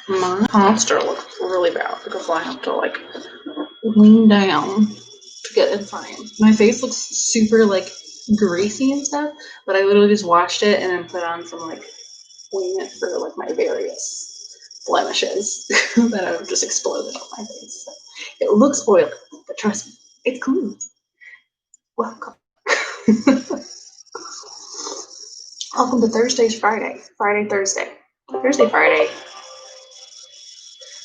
My posture looks really bad because I have to like lean down to get in frame. My face looks super like greasy and stuff, but I literally just washed it and then put on some like ointment for like my various blemishes that have just exploded on my face. So it looks oily, but trust me, it's clean. Welcome. Welcome to Thursday's Friday. Thursday. Friday.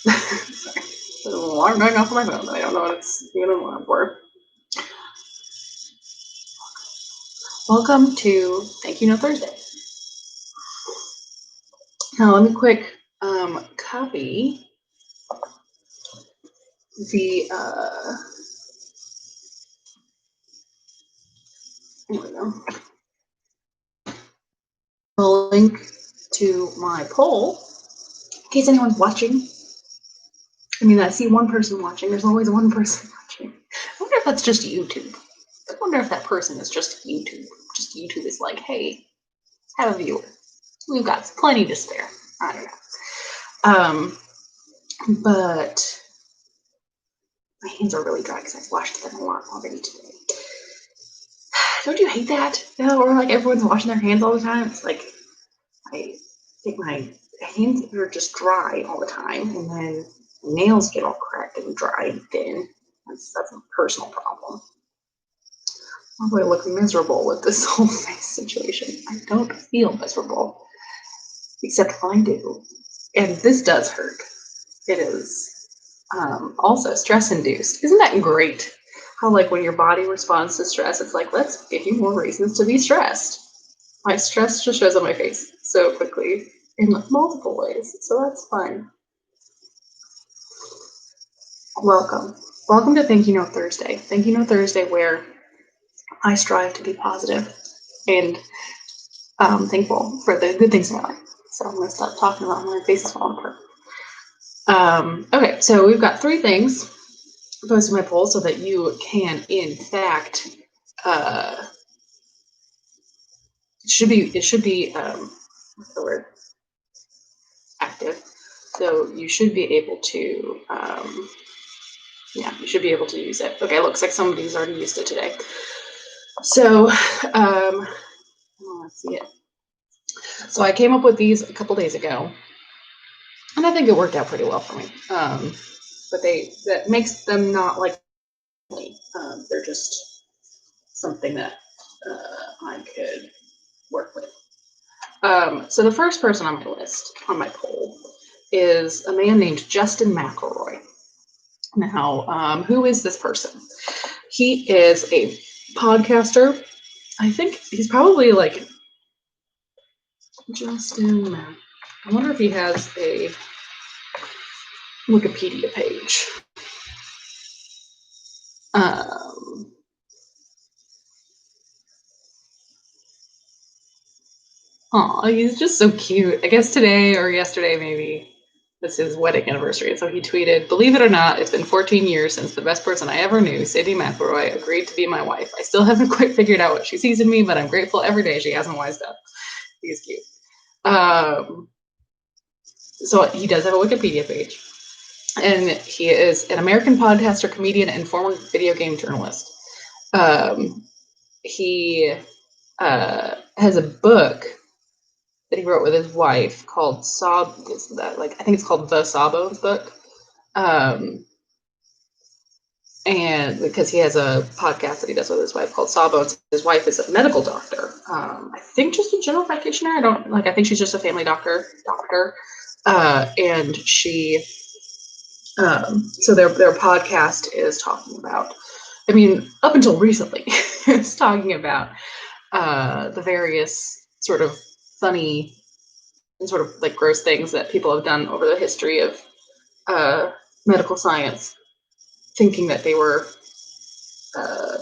Sorry. There's an alarm going off on my phone, but I don't know what it's even an alarm for. Welcome to Thank You Note Thursday. Now let me quick copy the here we go. The link to my poll in case anyone's watching. I mean, I see one person watching. There's always one person watching. I wonder if that's just YouTube. I wonder if that person is just YouTube. Just YouTube is like, hey, have a viewer. We've got plenty to spare. I don't know. But my hands are really dry because I've washed them a lot already today. Don't you hate that? Or like everyone's washing their hands all the time. It's like I think my hands are just dry all the time, and then nails get all cracked and dry and thin. That's a personal problem. Probably look miserable with this whole face situation. I don't feel miserable, except I do. And this does hurt. It is also stress-induced. Isn't that great? How like when your body responds to stress, it's like, let's give you more reasons to be stressed. My stress just shows on my face so quickly in multiple ways, so that's fun. Welcome to Thank You Note Thursday. Thank You Note Thursday, where I strive to be positive and thankful for the good things in my life. So I'm going to stop talking about my face is falling apart. Okay, so we've got 3 things posted in my poll so that you can, in fact, it should be what's the word? Active. So you should be able to, you should be able to use it. Okay, looks like somebody's already used it today. So, let's see it. So I came up with these a couple days ago, and I think it worked out pretty well for me. But that makes them not like they're just something that I could work with. So the first person on my list, on my poll, is a man named Justin McElroy. Now, who is this person? He is a podcaster. I think he's probably like Justin. I wonder if he has a Wikipedia page. He's just so cute. I guess today or yesterday, maybe, was his wedding anniversary. So he tweeted, "Believe it or not, it's been 14 years since the best person I ever knew, Sadie McElroy, agreed to be my wife. I still haven't quite figured out what she sees in me, but I'm grateful every day she hasn't wised up." He's cute. So he does have a Wikipedia page. And he is an American podcaster, comedian, and former video game journalist. He has a book that he wrote with his wife called I think it's called The Sawbones Book. And because he has a podcast that he does with his wife called Sawbones. His wife is a medical doctor. I think just a general practitioner. I think she's just a family doctor. And she, so their podcast is talking about, I mean, up until recently, it's talking about the various sort of funny and sort of like gross things that people have done over the history of medical science, thinking that they were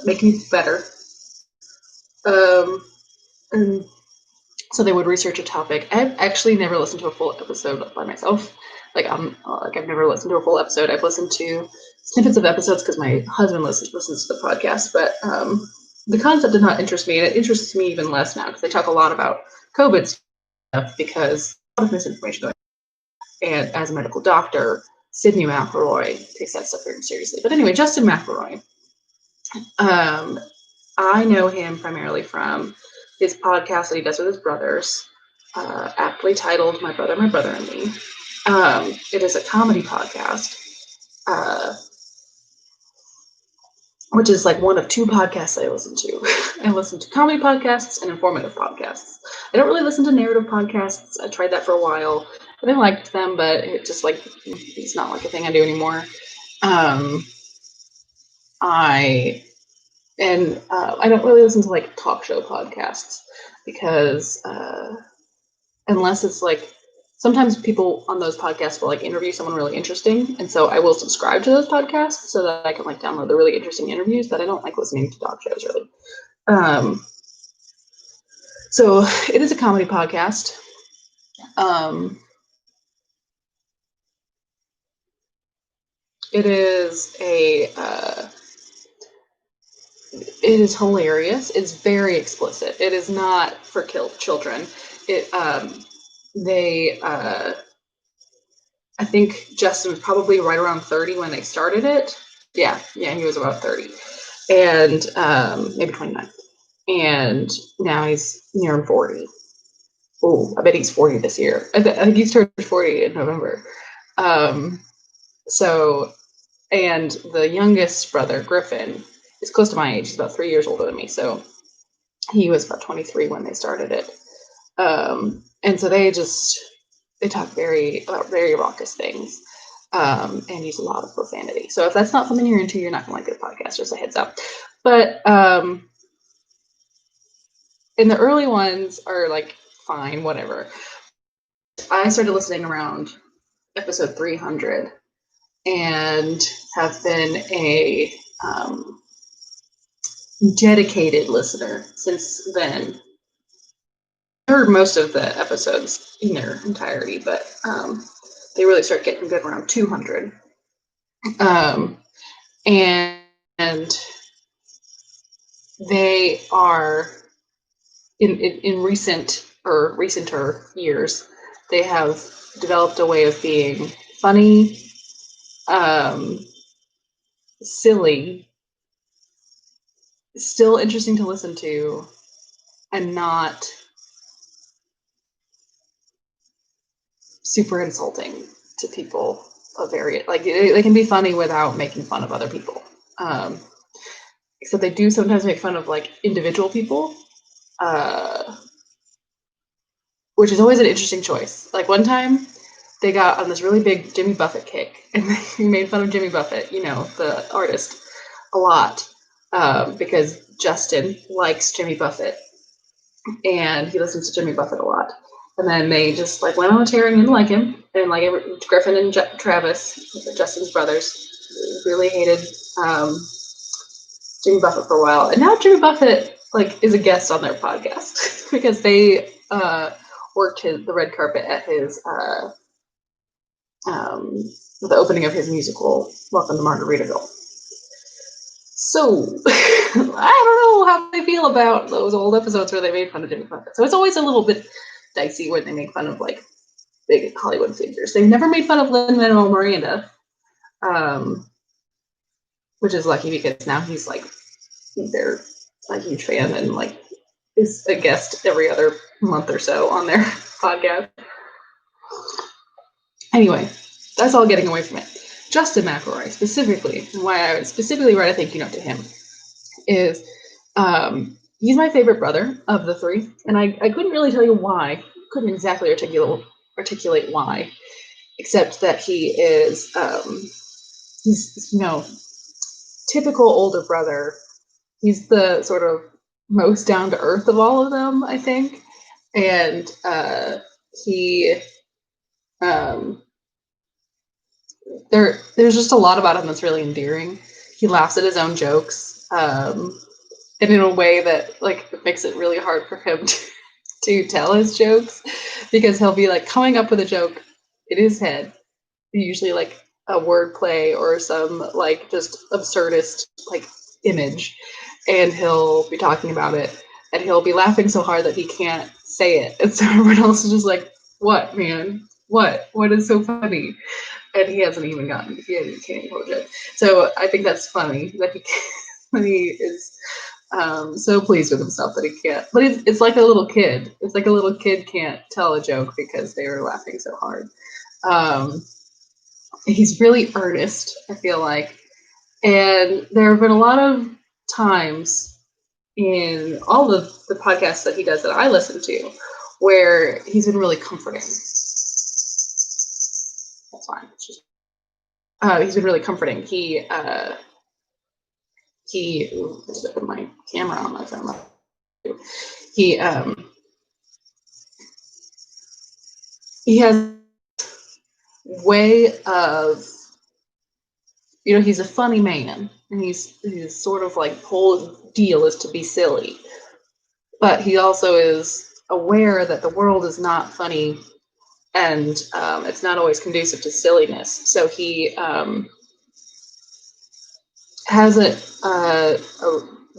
making it better. And so they would research a topic. I've actually never listened to a full episode by myself. I've never listened to a full episode. I've listened to snippets of episodes because my husband listens to the podcast. But the concept did not interest me, and it interests me even less now because they talk a lot about COVID stuff because a lot of misinformation going on. and as a medical doctor, Sydney McElroy takes that stuff very seriously. But anyway, Justin McElroy. I know him primarily from his podcast that he does with his brothers, aptly titled My Brother, and Me. It is a comedy podcast, which is like one of two podcasts I listen to. I listen to comedy podcasts and informative podcasts. I don't really listen to narrative podcasts. I tried that for a while. I liked them, but it just like, it's not like a thing I do anymore. I don't really listen to like talk show podcasts because unless it's like, sometimes people on those podcasts will like interview someone really interesting, and so I will subscribe to those podcasts so that I can like download the really interesting interviews, but I don't like listening to talk shows really. So it is a comedy podcast. It is it is hilarious. It's very explicit. It is not for children. I think Justin was probably right around 30 when they started it. Yeah, he was about 30. And maybe 29. And now he's nearing 40. Oh, I bet he's 40 this year. I think he's turned 40 in November. And the youngest brother, Griffin, is close to my age. He's about 3 years older than me. So he was about 23 when they started it. And so they talk about very raucous things, and use a lot of profanity. So if that's not something you're into, you're not gonna like this podcast, just a heads up. But and the early ones are like fine, whatever. I started listening around episode 300 and have been a dedicated listener since then. I heard most of the episodes in their entirety, but they really start getting good around 200. And they are in recenter years, they have developed a way of being funny, silly, still interesting to listen to, and not super insulting to people of various, like they can be funny without making fun of other people. Except they do sometimes make fun of like individual people, which is always an interesting choice. Like one time they got on this really big Jimmy Buffett kick, and they made fun of Jimmy Buffett, the artist, a lot, because Justin likes Jimmy Buffett and he listens to Jimmy Buffett a lot. And then they just like went on a tear and didn't like him. And like Griffin and Travis, Justin's brothers, really hated Jimmy Buffett for a while. And now Jimmy Buffett like is a guest on their podcast because they worked the red carpet at his the opening of his musical Welcome to Margaritaville. So I don't know how they feel about those old episodes where they made fun of Jimmy Buffett. So it's always a little bit dicey when they make fun of like big Hollywood figures. They've never made fun of Lin-Manuel Miranda, which is lucky because now he's like they're a huge fan and like is a guest every other month or so on their podcast. Anyway, that's all getting away from it. Justin McElroy specifically, and why I would specifically write a thank you note to him, is he's my favorite brother of the three, and I couldn't really tell you why. Couldn't exactly articulate why, except that he is he's typical older brother. He's the sort of most down to earth of all of them, I think, and he there's just a lot about him that's really endearing. He laughs at his own jokes, and in a way that like makes it really hard for him to tell his jokes, because he'll be like coming up with a joke in his head, usually like a word play or some like just absurdist like image, and he'll be talking about it and he'll be laughing so hard that he can't say it, and so everyone else is just like, what, man, What is so funny? And he hasn't even he can't even hold it. So I think that's funny that that he is so pleased with himself that he can't. But it's like a little kid. It's like a little kid can't tell a joke because they were laughing so hard. He's really earnest, I feel like. And there have been a lot of times in all of the podcasts that he does that I listen to where he's been really comforting. That's fine. He's been really comforting. Ooh, I just put my camera on my phone. He he has way of, he's a funny man, and he's sort of like whole deal is to be silly, but he also is aware that the world is not funny, and it's not always conducive to silliness. So he has a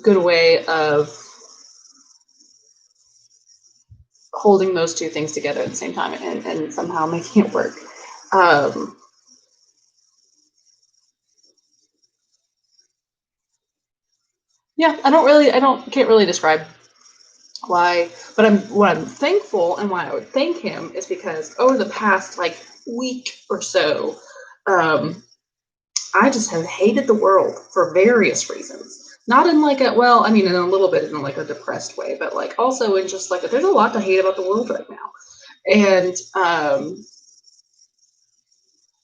good way of holding those two things together at the same time and somehow making it work. Yeah, can't really describe why, but what I'm thankful and why I would thank him is because over the past like week or so, I just have hated the world for various reasons. Not in like in a little bit in like a depressed way, but like also in just like there's a lot to hate about the world right now.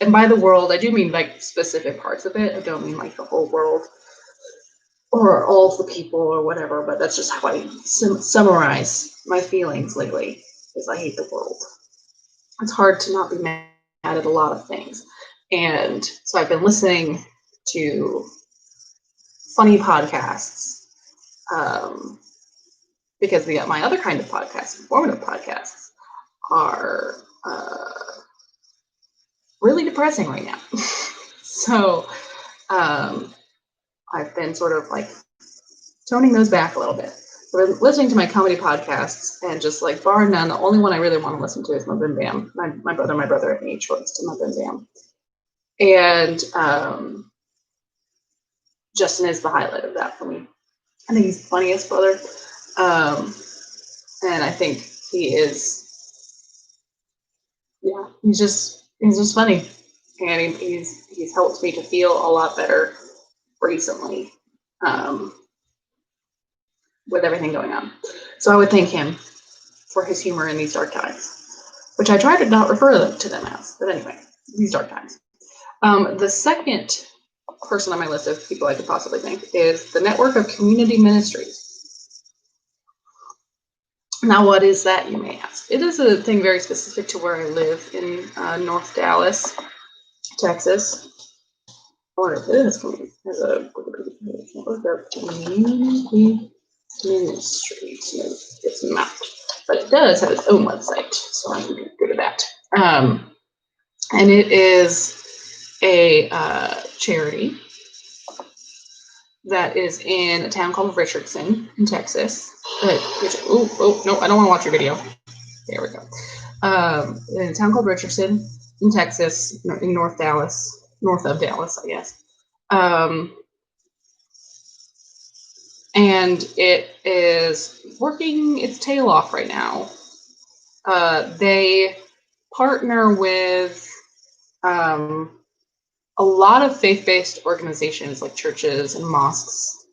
And by the world, I do mean like specific parts of it. I don't mean like the whole world or all of the people or whatever, but that's just how I summarize my feelings lately, is I hate the world. It's hard to not be mad at a lot of things. And so I've been listening to funny podcasts, because my other kind of podcasts, informative podcasts, are really depressing right now. So I've been sort of like toning those back a little bit. So I've been listening to my comedy podcasts, and just like bar none, the only one I really want to listen to is My Bim Bam. My brother and me chose to My Bim Bam. And Justin is the highlight of that for me. I think he's the funniest brother. And I think he is, yeah, he's just funny. And he's helped me to feel a lot better recently, with everything going on. So I would thank him for his humor in these dark times, which I try to not refer to them as, but anyway, these dark times. The second person on my list of people I could possibly thank is the Network of Community Ministries. Now, what is that, you may ask? It is a thing very specific to where I live in North Dallas, Texas. Or it is as a Network of Community Ministries. No, it's not, but it does have its own website, so I'm good at that. And it is a charity that is in a town called Richardson in Texas. Oh no, I don't want to watch your video. There we go. In a town called Richardson in Texas, in north of Dallas, I guess. And it is working its tail off right now. They partner with a lot of faith-based organizations like churches and mosques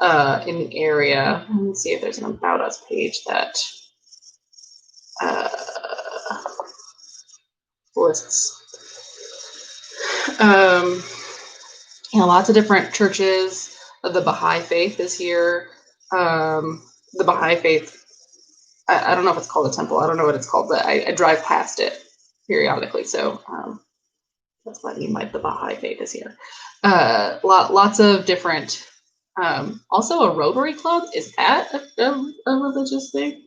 in the area. Let me see if there's an About Us page that lists. Lots of different churches. The Baha'i faith is here. The Baha'i faith, I don't know if it's called a temple. I don't know what it's called, but I drive past it periodically. So that's what I mean by the Baha'i faith is here. Lots of different. Also, a Rotary Club. Is that a religious thing?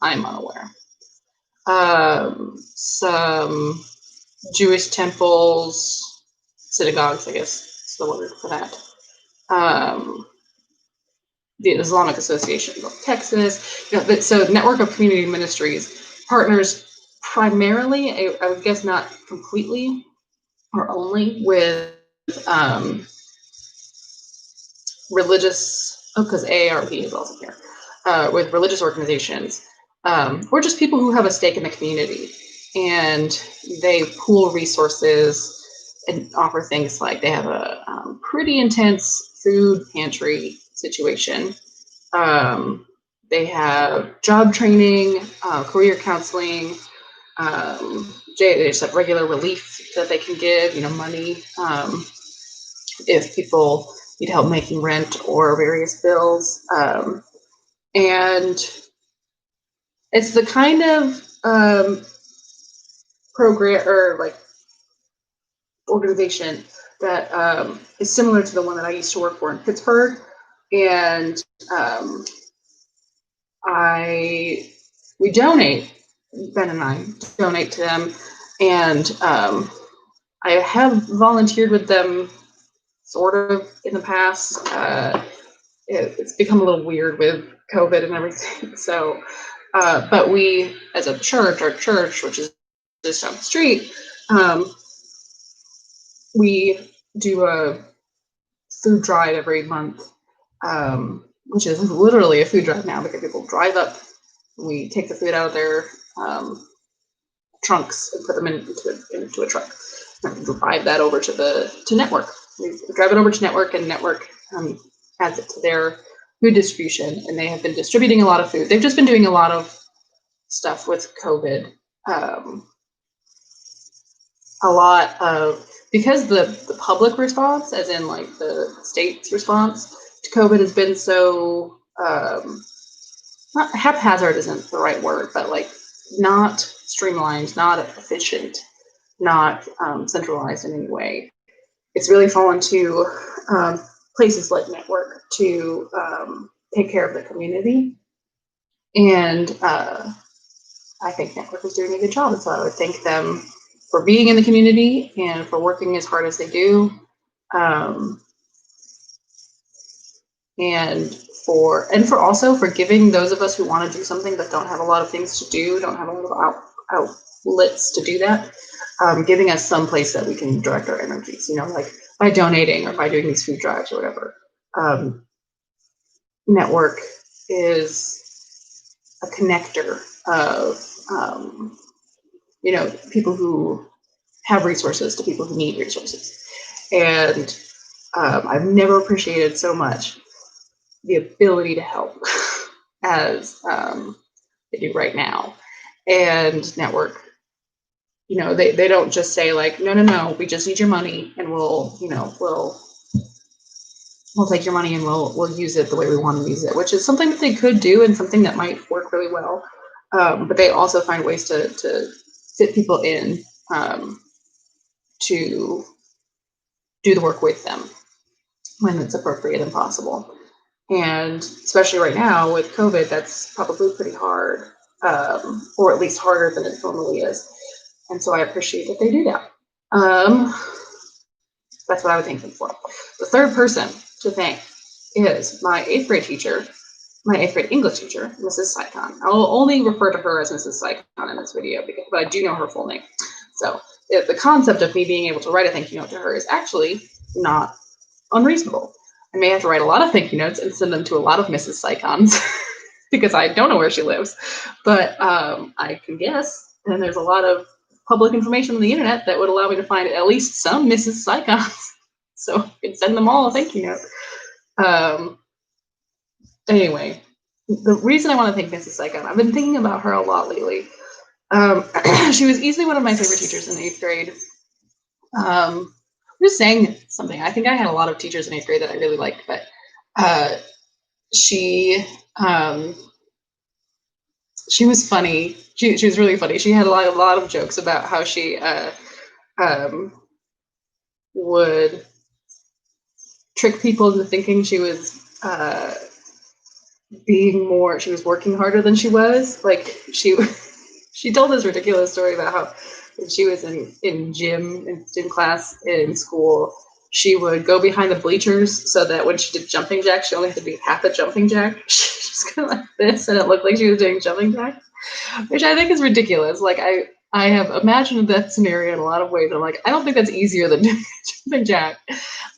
I'm unaware. Some Jewish temples, synagogues, I guess is the word for that. The Islamic Association of Texas. So Network of Community Ministries partners primarily, I would guess not completely or only with um, religious, oh, because AARP is also here, with religious organizations, or just people who have a stake in the community, and they pool resources and offer things like they have a pretty intense food pantry situation. Um, they have job training, career counseling. They just have regular relief that they can give, money if people need help making rent or various bills. And it's the kind of program or like organization that is similar to the one that I used to work for in Pittsburgh. And we donate, Ben and I donate to them. And I have volunteered with them sort of in the past. It's become a little weird with COVID and everything. So, but we, as a church, our church, which is just down the street, we do a food drive every month, which is literally a food drive now because people drive up. We take the food out of their trunks and put them into a truck and drive that over to Network. We drive it over to Network, and Network adds it to their food distribution, and they have been distributing a lot of food. They've just been doing a lot of stuff with COVID. A lot of, because the public response, as in like the state's response to COVID, has been so not haphazard isn't the right word, but like not streamlined, not efficient, not centralized in any way. It's really fallen to places like Network to take care of the community. And I think Network is doing a good job. And so I would thank them for being in the community and for working as hard as they do. And for also for giving those of us who want to do something but don't have a lot of things to do, don't have a lot of outlets to do that, giving us some place that we can direct our energies, like by donating or by doing these food drives or whatever. Network is a connector of people who have resources to people who need resources. And I've never appreciated so much the ability to help as they do right now. And Network, they don't just say like, no, we just need your money and we'll take your money and we'll use it the way we want to use it, which is something that they could do and something that might work really well. But they also find ways to fit people in to do the work with them when it's appropriate and possible. And especially right now with COVID, that's probably pretty hard, or at least harder than it normally is. And so I appreciate that they do that. That's what I would thank them for. The third person to thank is my 8th grade teacher, my 8th grade English teacher, Mrs. Saikon. I will only refer to her as Mrs. Saikon in this video, but I do know her full name. So the concept of me being able to write a thank you note to her is actually not unreasonable. I may have to write a lot of thank you notes and send them to a lot of Mrs. Saikons because I don't know where she lives, but I can guess. And there's a lot of public information on the internet that would allow me to find at least some Mrs. Saikons. So I can send them all a thank you note. Anyway, the reason I want to thank Mrs. Saikon, I've been thinking about her a lot lately. She was easily one of my favorite teachers in 8th grade. I'm just saying something. I think I had a lot of teachers in 8th grade that I really liked, but she was funny. She was really funny. She had a lot of jokes about how she would trick people into thinking she was she was working harder than she was. Like she told this ridiculous story about how when she was in gym class in school, she would go behind the bleachers so that when she did jumping jacks, she only had to do half a jumping jack. She was kind of like this, and it looked like she was doing jumping jacks. which I think is ridiculous. Like I have imagined that scenario in a lot of ways. I'm like, I don't think that's easier than jumping jack.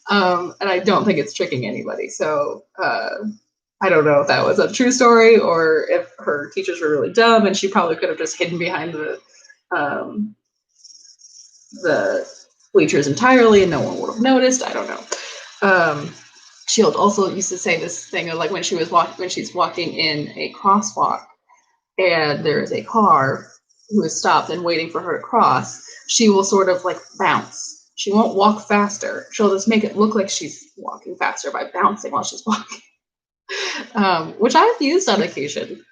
And I don't think it's tricking anybody. So I don't know if that was a true story or if her teachers were really dumb and she probably could have just hidden behind the bleachers entirely and no one would have noticed. I don't know. She also used to say this thing of like when she's walking in a crosswalk and there is a car who is stopped and waiting for her to cross, she will sort of like bounce. She won't walk faster. She'll just make it look like she's walking faster by bouncing while she's walking, which I've used on occasion.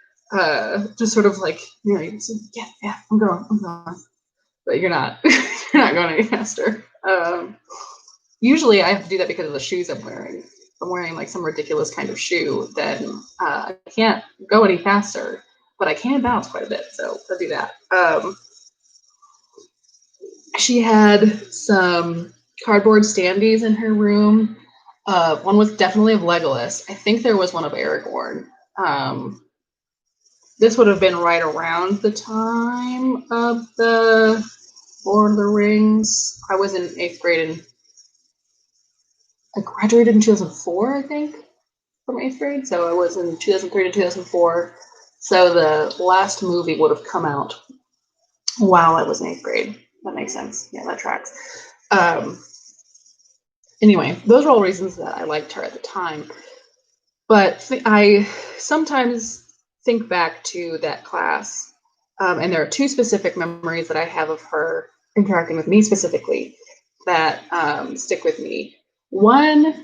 Just sort of like, you know, yeah, I'm going, but you're not, you're not going any faster. Usually I have to do that because of the shoes I'm wearing. If I'm wearing like some ridiculous kind of shoe, then I can't go any faster, but I can bounce quite a bit, so I'll do that. She had some cardboard standees in her room. One was definitely of Legolas. I think there was one of Aragorn. This would have been right around the time of the Lord of the Rings. I was in 8th grade and I graduated in 2004, I think, from 8th grade. So I was in 2003 to 2004. So the last movie would have come out while I was in 8th grade. That makes sense. Yeah, that tracks. Anyway, those are all reasons that I liked her at the time. But I sometimes think back to that class, and there are two specific memories that I have of her interacting with me specifically that stick with me. One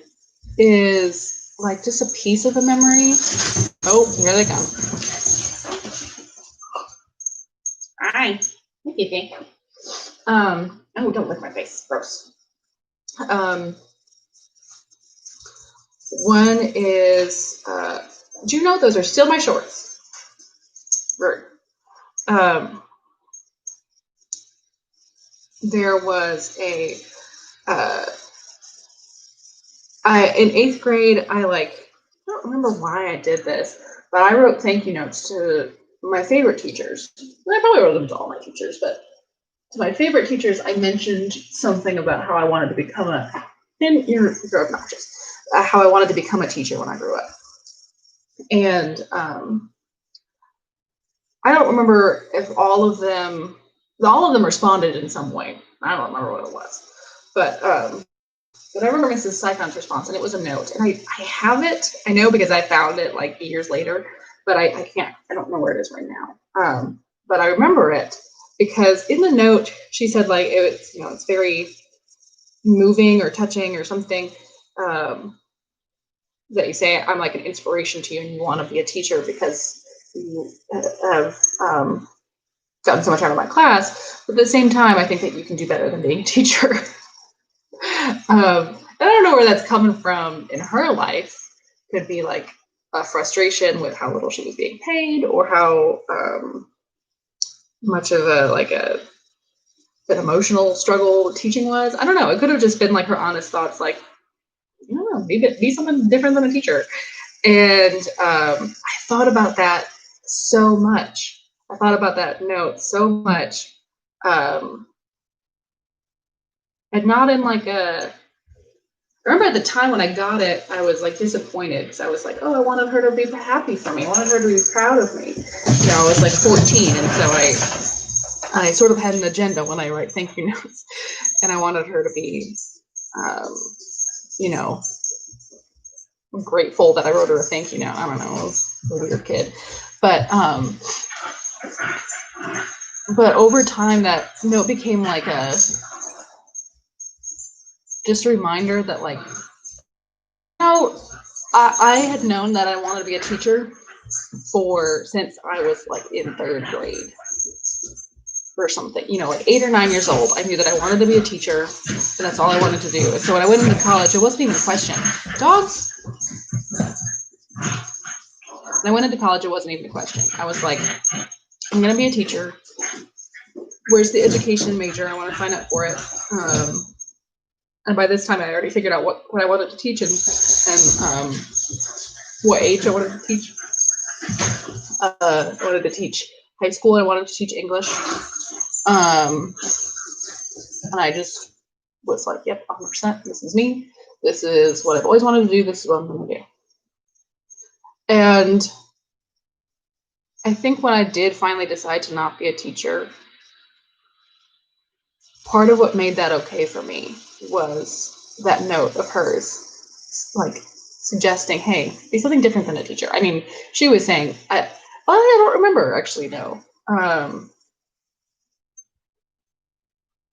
is like just a piece of a memory. Oh, here they come. Hi. Thank you. Oh, don't lick my face. Gross. One is, do you know those are still my shorts? Right. There was a, in 8th grade, I don't remember why I did this, but I wrote thank you notes to my favorite teachers. I probably wrote them to all my teachers, but to my favorite teachers, I mentioned something about how I wanted to become you're obnoxious, how I wanted to become a teacher when I grew up. And I don't remember if all of them responded in some way. I don't remember what it was, but I remember Mrs. Syphon's response, and it was a note. And I have it. I know because I found it like years later, but I don't know where it is right now. But I remember it because in the note she said like it's it's very moving or touching or something. That you say I'm like an inspiration to you and you want to be a teacher because you have gotten so much out of my class, but at the same time I think that you can do better than being a teacher. I don't know where that's coming from in her life. Could be like a frustration with how little she was being paid or how much of an emotional struggle teaching was. I don't know. It could have just been like her honest thoughts, like, I don't know, be something different than a teacher. And I thought about that so much. I thought about that note so much. And not in like I remember at the time when I got it, I was like disappointed because I was like, oh, I wanted her to be happy for me. I wanted her to be proud of me. I was like 14. And so I sort of had an agenda when I write thank you notes. And I wanted her to be, grateful that I wrote her a thank you note. I don't know, I was a weird kid. But over time that note became like just a reminder that like, I had known that I wanted to be a teacher since I was like in 3rd grade or something, like 8 or 9 years old. I knew that I wanted to be a teacher and that's all I wanted to do. And so when I went into college, it wasn't even a question. Dogs. When I went into college, it wasn't even a question. I was like, I'm going to be a teacher. Where's the education major? I want to sign up for it. And by this time, I already figured out what I wanted to teach and what age I wanted to teach. I wanted to teach high school, I wanted to teach English. And I just was like, yep, 100%, this is me. This is what I've always wanted to do. This is what I'm going to do. And I think when I did finally decide to not be a teacher, part of what made that okay for me was that note of hers, like suggesting, hey, be something different than a teacher. I mean, she was saying, I don't remember actually, no. I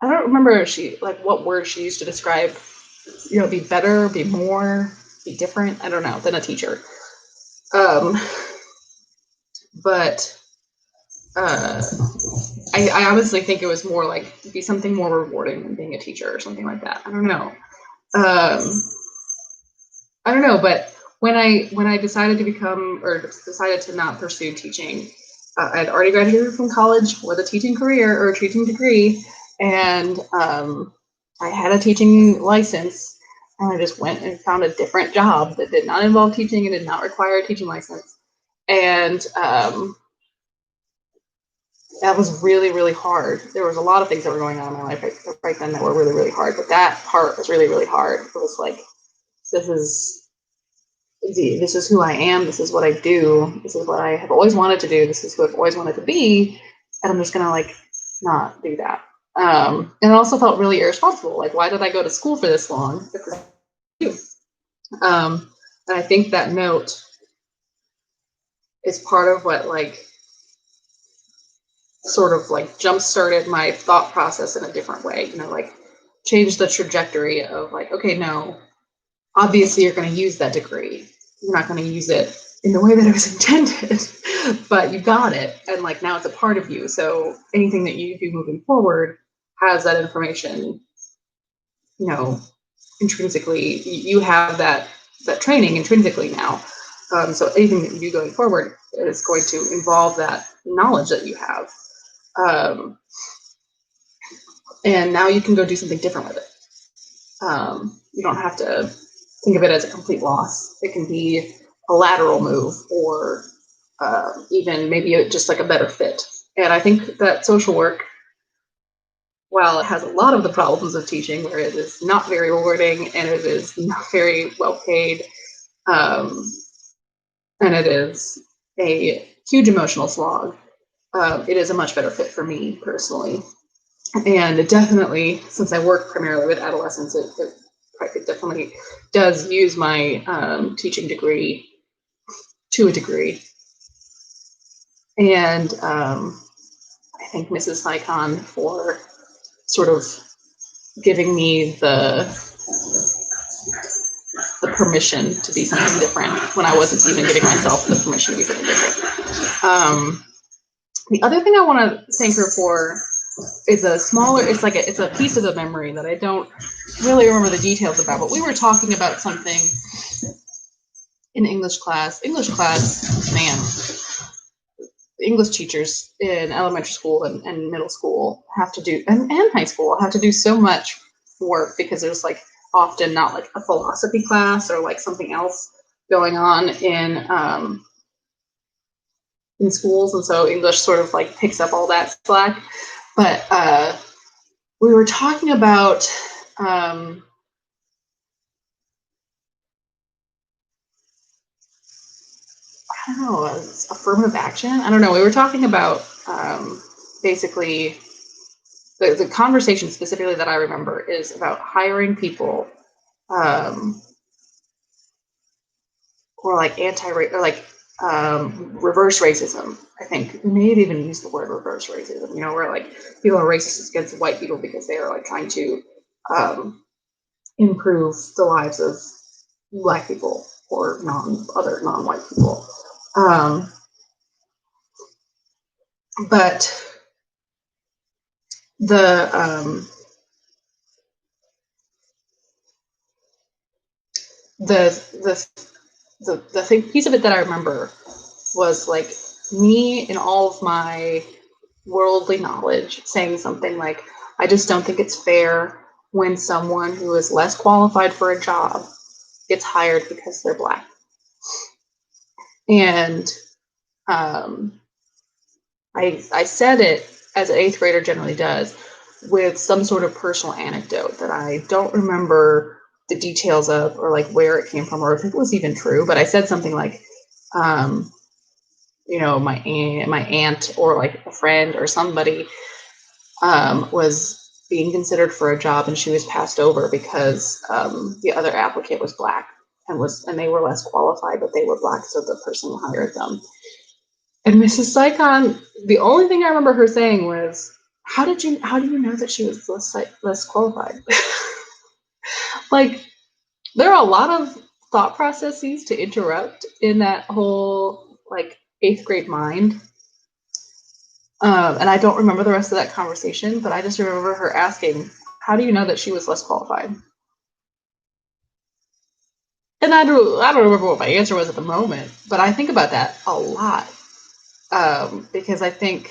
don't remember what word she used to describe, be better, be more, be different, I don't know, than a teacher. But I honestly think it was more like be something more rewarding than being a teacher or something like that. I don't know. I don't know, but when I decided to not pursue teaching, I'd already graduated from college with a teaching career or a teaching degree, and I had a teaching license, and I just went and found a different job that did not involve teaching and did not require a teaching license, and that was really, really hard. There was a lot of things that were going on in my life right then that were really, really hard, but that part was really, really hard. It was like, this is who I am. This is what I do. This is what I have always wanted to do. This is who I've always wanted to be. And I'm just going to not do that. And it also felt really irresponsible. Like, why did I go to school for this long? And I think that note is part of what sort of jump started my thought process in a different way, changed the trajectory of okay, no, obviously you're going to use that degree. You're not going to use it in the way that it was intended, but you got it. And now it's a part of you. So anything that you do moving forward has that information, intrinsically, you have that training intrinsically now. So anything that you do going forward is going to involve that knowledge that you have. And now you can go do something different with it. You don't have to think of it as a complete loss. It can be a lateral move, or even maybe just a better fit. And I think that social work, while it has a lot of the problems of teaching, where it is not very rewarding and it is not very well paid, and it is a huge emotional slog, it is a much better fit for me personally. And it definitely, since I work primarily with adolescents, it definitely does use my teaching degree to a degree. And I thank Mrs. Sycon for sort of giving me the permission to be something different when I wasn't even giving myself the permission to be something different. The other thing I want to thank her for is it's a piece of the memory that I don't really remember the details about, but we were talking about something in English class, man, English teachers in elementary school and middle school have to do, and high school have to do so much work because there's often not a philosophy class or something else going on in schools, and so English sort of picks up all that slack. But we were talking about I don't know, affirmative action. I don't know. We were talking about basically the conversation specifically that I remember is about hiring people or reverse racism. I think we may have even used the word reverse racism, where people are racist against white people because they are trying to improve the lives of Black people or other non-white people. But the thing, piece of it that I remember was me in all of my worldly knowledge saying something I just don't think it's fair when someone who is less qualified for a job gets hired because they're Black. And I said it, as an eighth grader generally does, with some sort of personal anecdote that I don't remember the details of, or like where it came from, or if it was even true. But I said something like, um, my aunt or like a friend or somebody was being considered for a job, and she was passed over because the other applicant was black and they were less qualified, but they were black, so the person hired them. And Mrs. Sycon, the only thing I remember her saying was, how do you know that she was less qualified?" Like, there are a lot of thought processes to interrupt in that whole like eighth grade mind. And I don't remember the rest of that conversation, but I just remember her asking, how do you know that she was less qualified? And I don't remember what my answer was at the moment, but I think about that a lot, because I think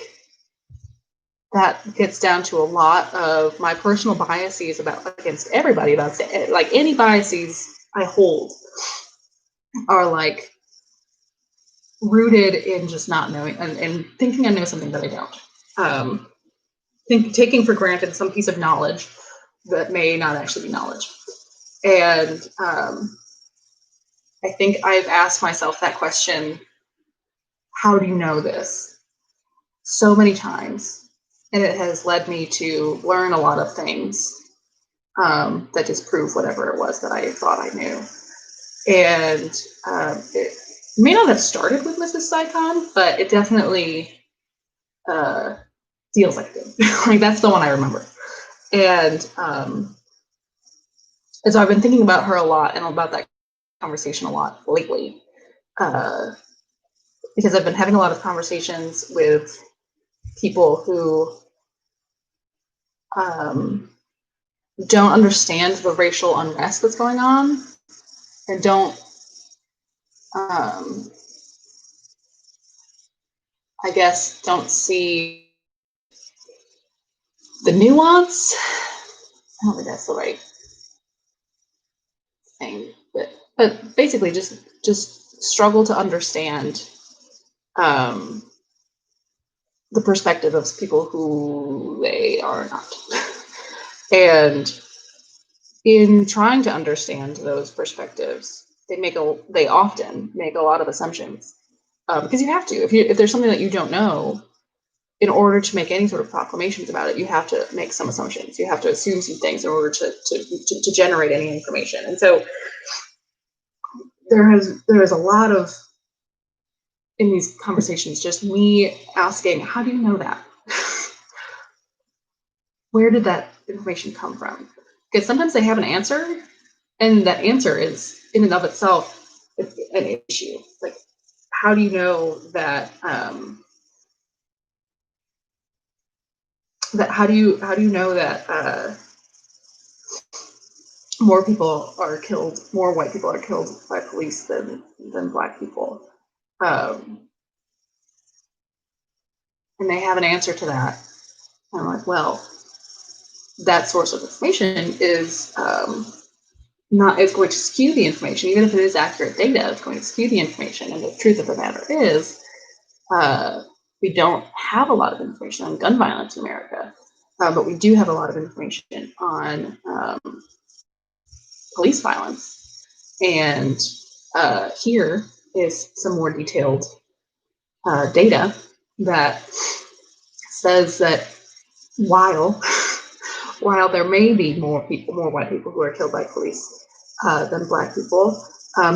that gets down to a lot of my personal biases against everybody, about like any biases I hold are like rooted in just not knowing and thinking I know something that I don't. Taking for granted some piece of knowledge that may not actually be knowledge. And I think I've asked myself that question, how do you know this? So many times. And it has led me to learn a lot of things that disprove whatever it was that I thought I knew. And it may not have started with Mrs. Sycon, but it definitely feels like it. Like, that's the one I remember. And so I've been thinking about her a lot and about that conversation a lot lately, because I've been having a lot of conversations with people who don't understand the racial unrest that's going on, and don't see the nuance. I don't think that's the right thing, but basically just struggle to understand the perspective of people who they are not. And in trying to understand those perspectives, they often make a lot of assumptions, because you have to. If there's something that you don't know, in order to make any sort of proclamations about it, you have to make some assumptions. You have to assume some things in order to generate any information. And so there is a lot of, in these conversations, just me asking, how do you know that? Where did that information come from? Because sometimes they have an answer, and that answer is in and of itself an issue. Like, how do you know that? How do you know that more white people are killed by police than black people? And they have an answer to that. And I'm like, well, that source of information is it's going to skew the information. Even if it is accurate data, it's going to skew the information. And the truth of the matter is, we don't have a lot of information on gun violence in America, but we do have a lot of information on police violence. And here is some more detailed data that says that while there may be more white people who are killed by police than black people,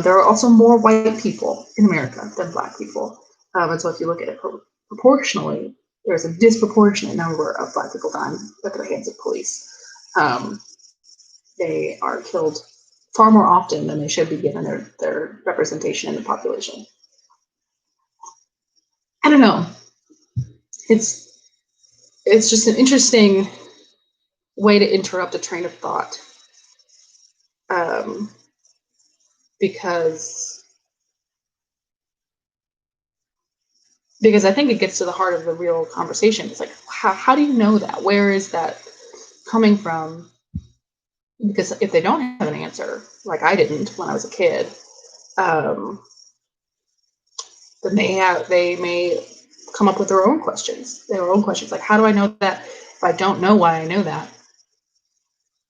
there are also more white people in America than black people. And so if you look at it proportionally, there's a disproportionate number of black people dying at the hands of police. They are killed far more often than they should be, given their representation in the population. I don't know. It's just an interesting way to interrupt a train of thought, because I think it gets to the heart of the real conversation. It's like, how do you know that? Where is that coming from? Because if they don't have an answer, like I didn't when I was a kid, then they may come up with their own questions. Like, how do I know that? If I don't know why I know that,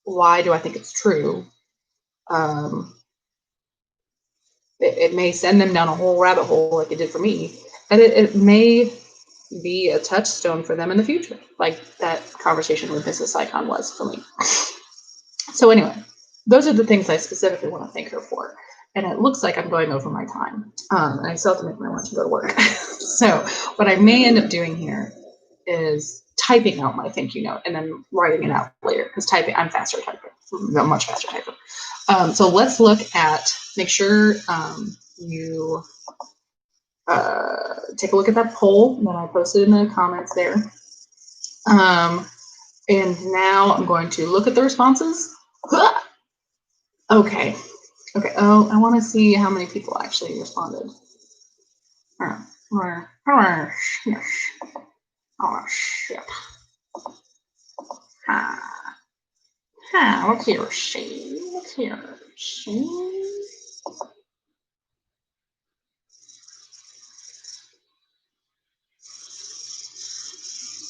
why do I think it's true? It may send them down a whole rabbit hole like it did for me, and it may be a touchstone for them in the future, like that conversation with Mrs. Saigon was for me. So anyway, those are the things I specifically want to thank her for. And it looks like I'm going over my time. And I still have to make my lunch and go to work. So what I may end up doing here is typing out my thank you note and then writing it out later, because I'm faster typer. I'm much faster typer. So let's look at, make sure you take a look at that poll that I posted in the comments there. And now I'm going to look at the responses. Okay. Okay. Oh, I want to see how many people actually responded. Oh, shit. Let's hear she. Let's hear she.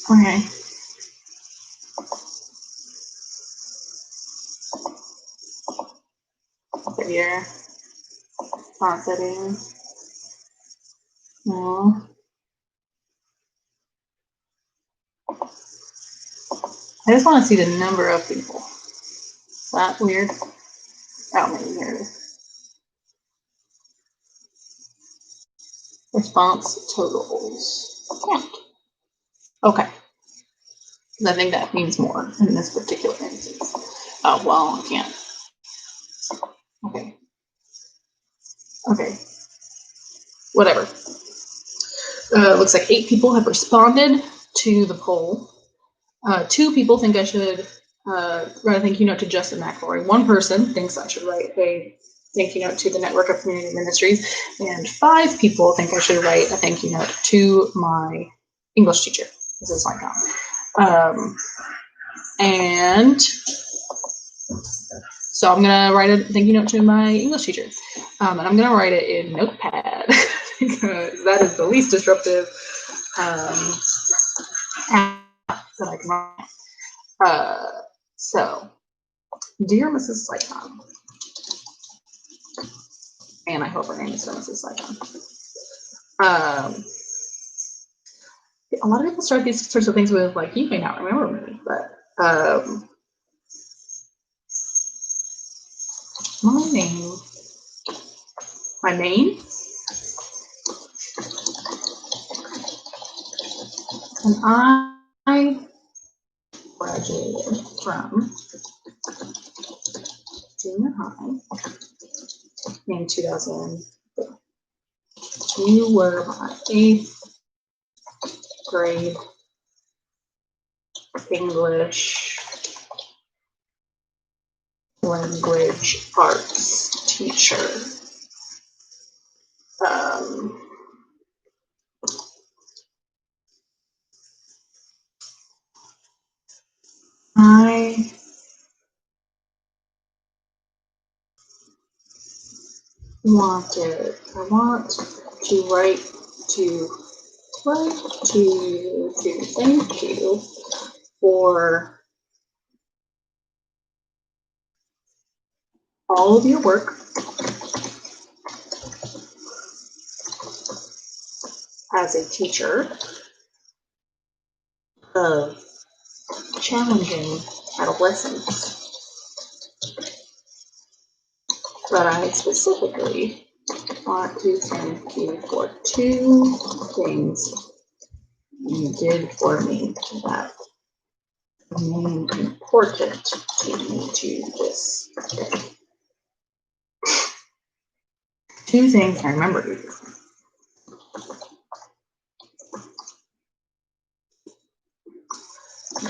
Okay. Severe. Font settings. No. I just want to see the number of people. Is that weird? Oh, maybe here it is. Response totals. Yeah. Okay. I think that means more in this particular instance. Oh, well, I can't. Okay. Okay. Whatever. Looks like 8 people have responded to the poll. 2 people think I should write a thank you note to Justin McElroy. 1 person thinks I should write a thank you note to the Network of Community Ministries. And 5 people think I should write a thank you note to my English teacher. This is my comment. And so I'm going to write a thank you note to my English teacher. And I'm going to write it in Notepad because that is the least disruptive app that I can write. So, dear Mrs. Saigon, and I hope her name is still Mrs. Saigon. A lot of people start these sorts of things with, like, you may not remember me, but my name, and I graduated from junior high in 2000. You were my 8th grade English language arts teacher. I want to write to you to thank you for all of your work as a teacher of challenging adolescents. But I specifically want to thank you for 2 things you did for me that remain important to me to this day. 2 things I remember you did.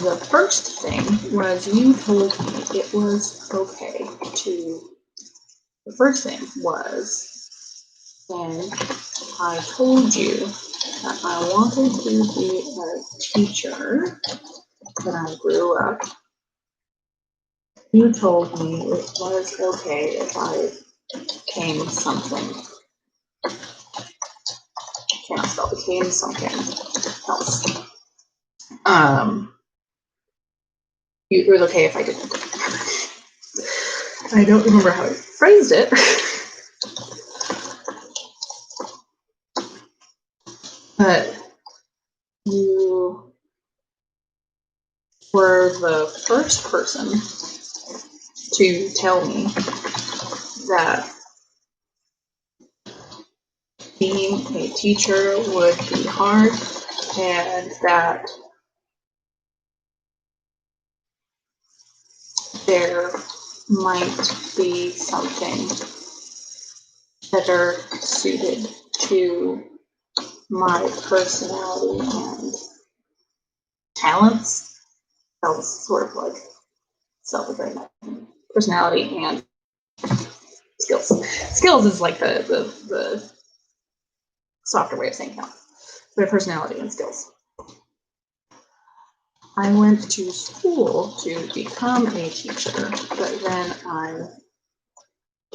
The first thing was you told me it was okay to. The first thing was when I told you that I wanted to be a teacher when I grew up. You told me it was okay if I became something. I can't spell became something. else. It was okay if I didn't. I don't remember how I phrased it. But you were the first person to tell me that being a teacher would be hard and that there might be something better suited to my personality and talents. That was sort of like self-agreement. Personality and skills. Skills is like the softer way of saying talent. But personality and skills. I went to school to become a teacher, but then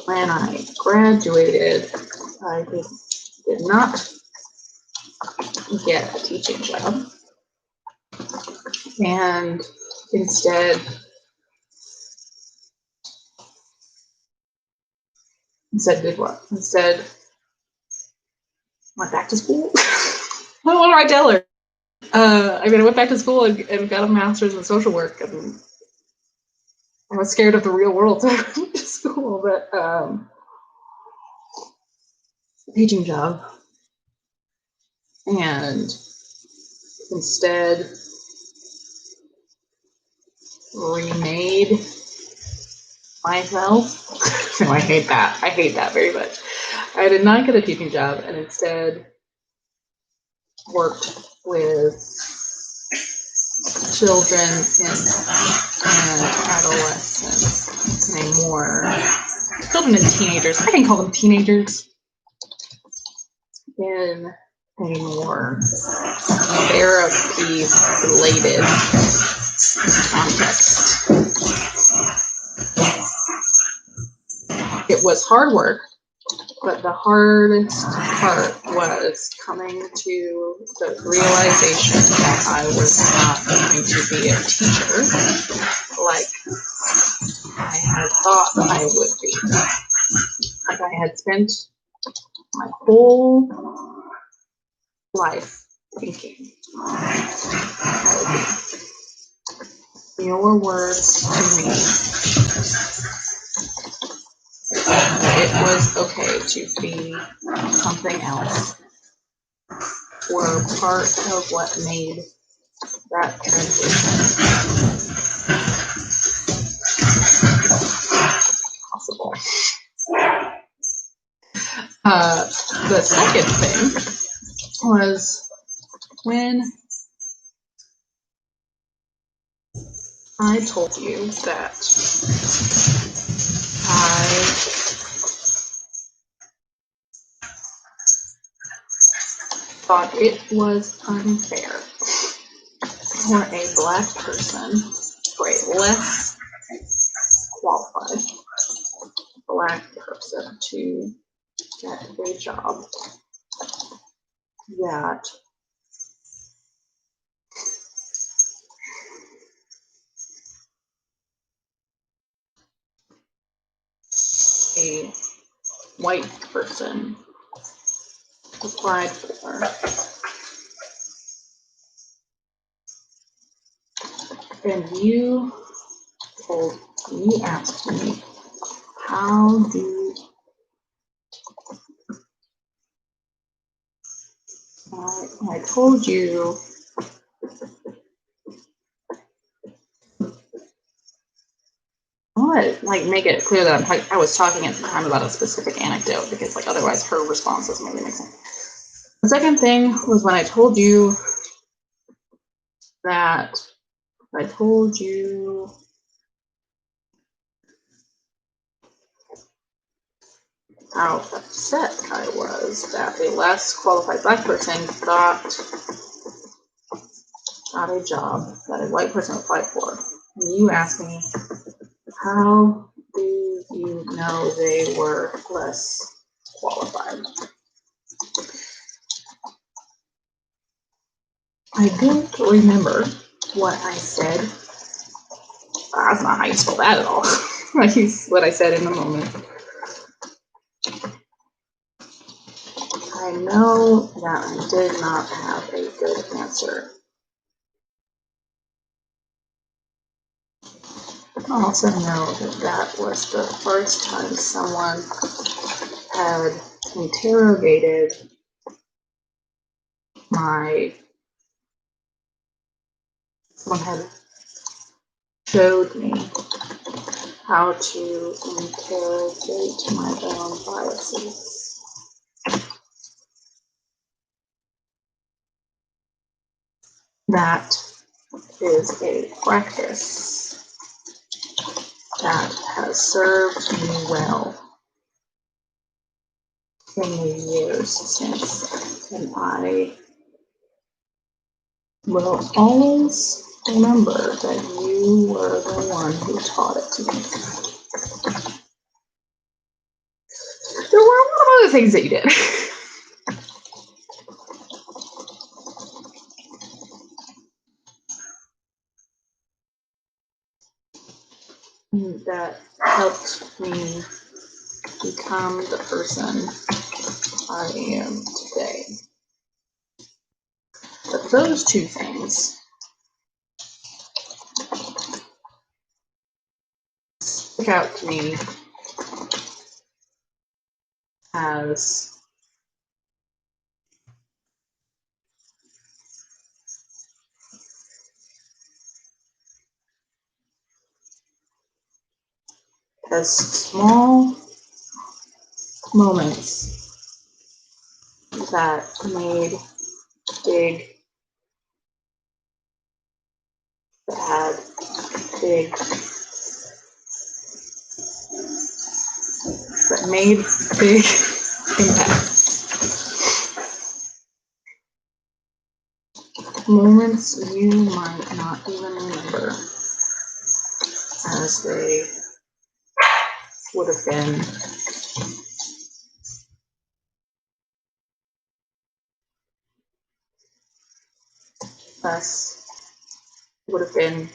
when I graduated, I did not get a teaching job, and instead did what? Instead went back to school. What do I tell her? I went back to school and got a master's in social work, and I was scared of the real world, so I went to school, but teaching job, and instead remade myself. No, I hate that. I hate that very much. I did not get a teaching job and instead worked with children and adolescents in a more, children and teenagers, I can call them teenagers, in a more therapy-related context. It was hard work, but the hardest part was coming to the realization that I was not going to be a teacher like I had thought I would be. Like I had spent my whole life thinking I would be. Your words to me, it was okay to be something else, were part of what made that transition possible. The second thing was when I told you that I thought it was unfair for a Black person, for a less qualified Black person to get a job that a white person applied for. And you asked me, how do I told you I want to make it clear that I was talking at the time about a specific anecdote because otherwise her response doesn't really make sense. The second thing was when I told you that how upset I was that a less qualified Black person got a job that a white person applied for. And you asked me, how do you know they were less qualified? I don't remember what I said. That's not how you spell that at all. That's what I said in the moment. I know that I did not have a good answer. I also know that that was the first time someone had interrogated someone had showed me how to interrogate my own biases. That is a practice that has served me well in the years since, and I will always remember that you were the one who taught it to me. There were a lot of other things that you did. That helped me become the person I am today. But those two things stick out to me as small moments that made big, that made big impacts. Moments you might not even remember, as they would have been less, would have been,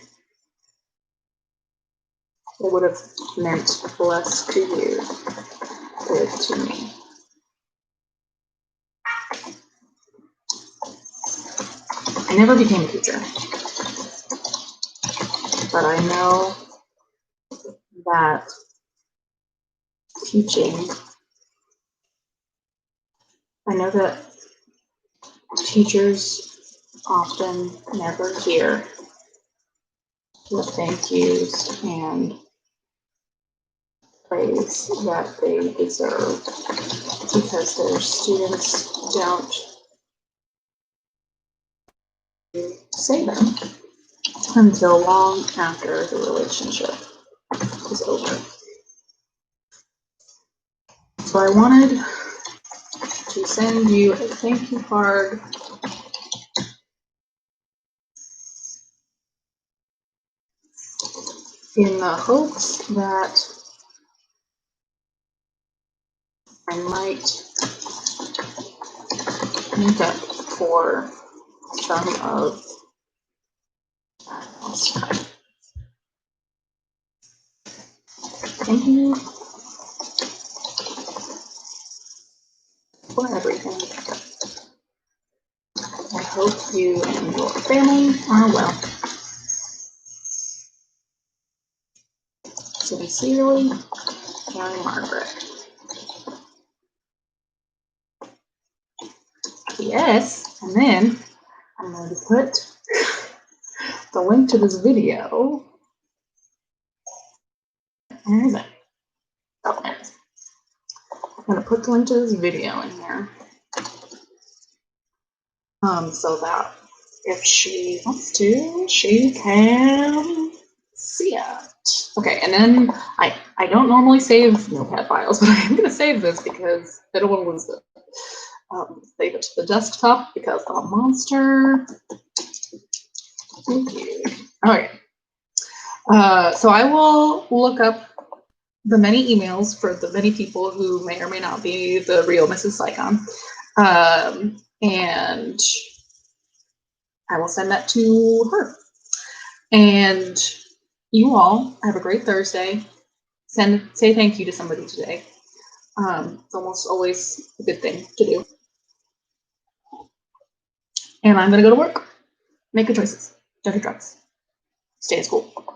it would have meant less to you than to me. I never became a teacher, but I know that teaching, I know that teachers often never hear the thank yous and praise that they deserve because their students don't say them until long after the relationship is over. So I wanted to send you a thank you card in the hopes that I might make up for some of lost time. Thank you for everything. I hope you and your family are well. Sincerely, Mary Margaret. Yes, and then I'm going to put the link to this video. Where is it? Oh, there it is. I'm going to put the link to this video in here. So that if she wants to, she can see it. Okay, and then I don't normally save Notepad files, but I'm going to save this because I don't want to lose it. Save it to the desktop because I'm a monster. Thank you. Okay. So I will look up the many emails for the many people who may or may not be the real Mrs. Saigon. And I will send that to her. And you all have a great Thursday. Say thank you to somebody today. It's almost always a good thing to do. And I'm gonna go to work. Make good choices. Don't do drugs. Stay in school.